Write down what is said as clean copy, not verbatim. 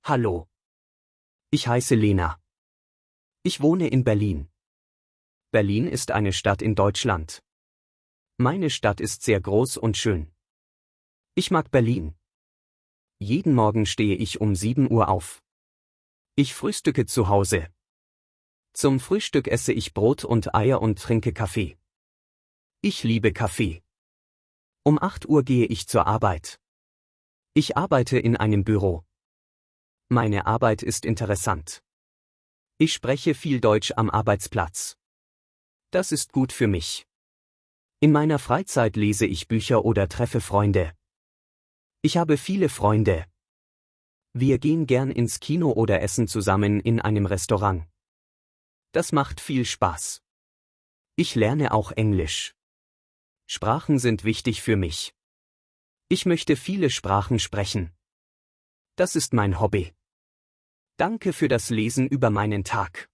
Hallo. Ich heiße Lena. Ich wohne in Berlin. Berlin ist eine Stadt in Deutschland. Meine Stadt ist sehr groß und schön. Ich mag Berlin. Jeden Morgen stehe ich um 7 Uhr auf. Ich frühstücke zu Hause. Zum Frühstück esse ich Brot und Eier und trinke Kaffee. Ich liebe Kaffee. Um 8 Uhr gehe ich zur Arbeit. Ich arbeite in einem Büro. Meine Arbeit ist interessant. Ich spreche viel Deutsch am Arbeitsplatz. Das ist gut für mich. In meiner Freizeit lese ich Bücher oder treffe Freunde. Ich habe viele Freunde. Wir gehen gern ins Kino oder essen zusammen in einem Restaurant. Das macht viel Spaß. Ich lerne auch Englisch. Sprachen sind wichtig für mich. Ich möchte viele Sprachen sprechen. Das ist mein Hobby. Danke für das Lesen über meinen Tag.